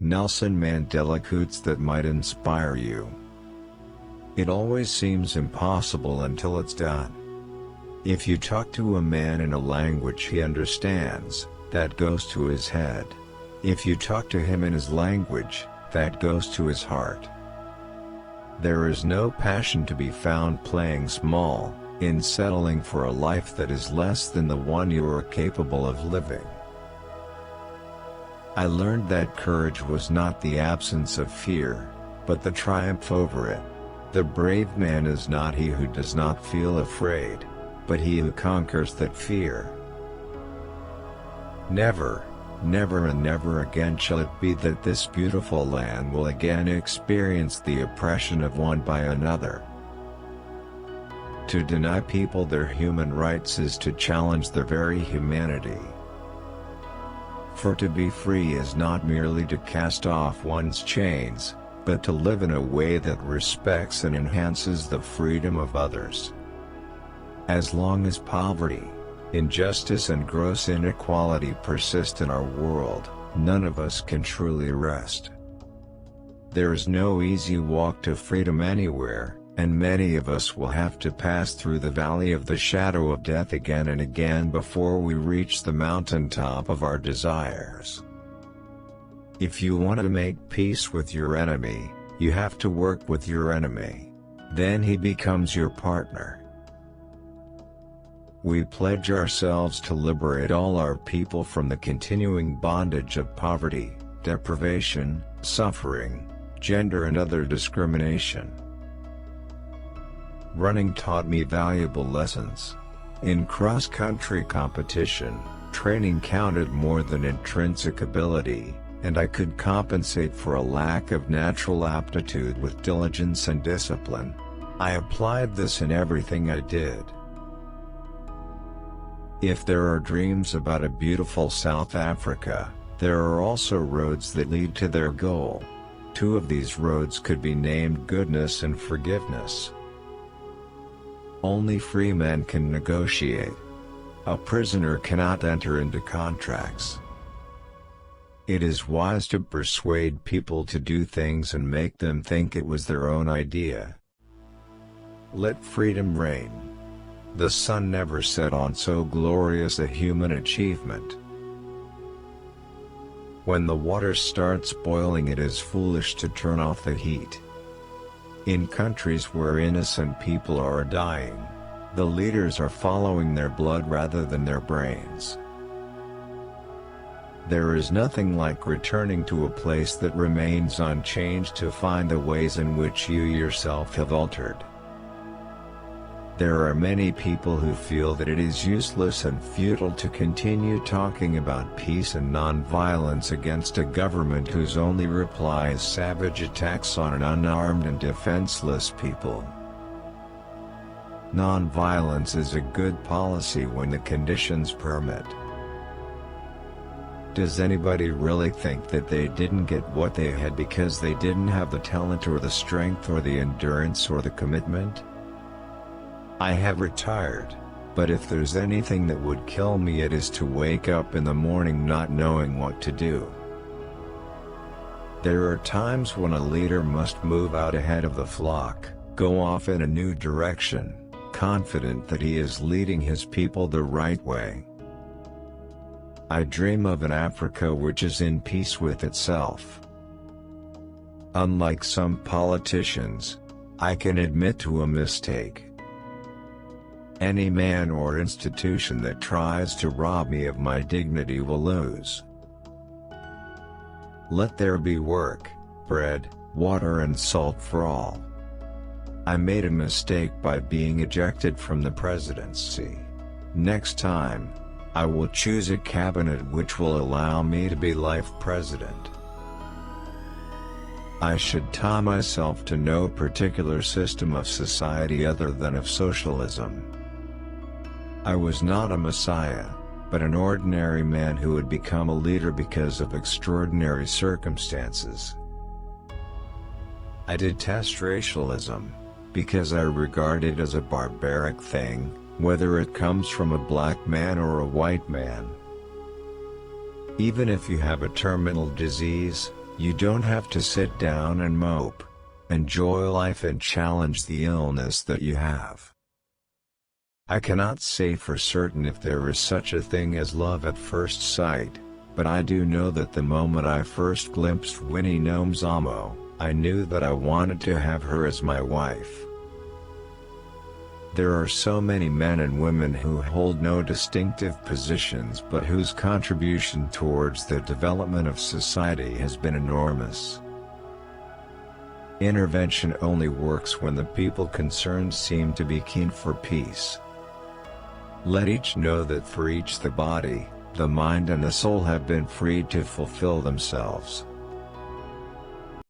Nelson Mandela quotes that might inspire you. It always seems impossible until it's done. If you talk to a man in a language he understands, that goes to his head. If you talk to him in his language, that goes to his heart. There is no passion to be found playing small, in settling for a life that is less than the one you are capable of living. I learned that courage was not the absence of fear, but the triumph over it. The brave man is not he who does not feel afraid, but he who conquers that fear. Never, never and never again shall it be that this beautiful land will again experience the oppression of one by another. To deny people their human rights is to challenge their very humanity. For to be free is not merely to cast off one's chains, but to live in a way that respects and enhances the freedom of others. As long as poverty, injustice and gross inequality persist in our world, none of us can truly rest. There is no easy walk to freedom anywhere, and many of us will have to pass through the valley of the shadow of death again and again before we reach the mountaintop of our desires. If you want to make peace with your enemy, you have to work with your enemy. Then he becomes your partner. We pledge ourselves to liberate all our people from the continuing bondage of poverty, deprivation, suffering, gender and other discrimination. Running taught me valuable lessons. In cross-country competition, training counted more than intrinsic ability, and I could compensate for a lack of natural aptitude with diligence and discipline. I applied this in everything I did. If there are dreams about a beautiful South Africa, there are also roads that lead to their goal. Two of these roads could be named goodness and forgiveness. Only free men can negotiate. A prisoner cannot enter into contracts. It is wise to persuade people to do things and make them think it was their own idea. Let freedom reign. The sun never set on so glorious a human achievement. When the water starts boiling, it is foolish to turn off the heat. In countries where innocent people are dying, the leaders are following their blood rather than their brains. There is nothing like returning to a place that remains unchanged to find the ways in which you yourself have altered. There are many people who feel that it is useless and futile to continue talking about peace and non-violence against a government whose only reply is savage attacks on an unarmed and defenseless people. Non-violence is a good policy when the conditions permit. Does anybody really think that they didn't get what they had because they didn't have the talent or the strength or the endurance or the commitment? I have retired, but if there's anything that would kill me, it is to wake up in the morning not knowing what to do. There are times when a leader must move out ahead of the flock, go off in a new direction, confident that he is leading his people the right way. I dream of an Africa which is in peace with itself. Unlike some politicians, I can admit to a mistake. Any man or institution that tries to rob me of my dignity will lose. Let there be work, bread, water and salt for all. I made a mistake by being ejected from the presidency. Next time, I will choose a cabinet which will allow me to be life president. I should tie myself to no particular system of society other than of socialism. I was not a messiah, but an ordinary man who had become a leader because of extraordinary circumstances. I detest racialism, because I regard it as a barbaric thing, whether it comes from a black man or a white man. Even if you have a terminal disease, You don't have to sit down and mope. Enjoy life and challenge the illness that you have. I cannot say for certain if there is such a thing as love at first sight, but I do know that the moment I first glimpsed Winnie Nomzamo, I knew that I wanted to have her as my wife. There are so many men and women who hold no distinctive positions but whose contribution towards the development of society has been enormous. Intervention only works when the people concerned seem to be keen for peace. Let each know that for each the body, the mind and the soul have been freed to fulfill themselves.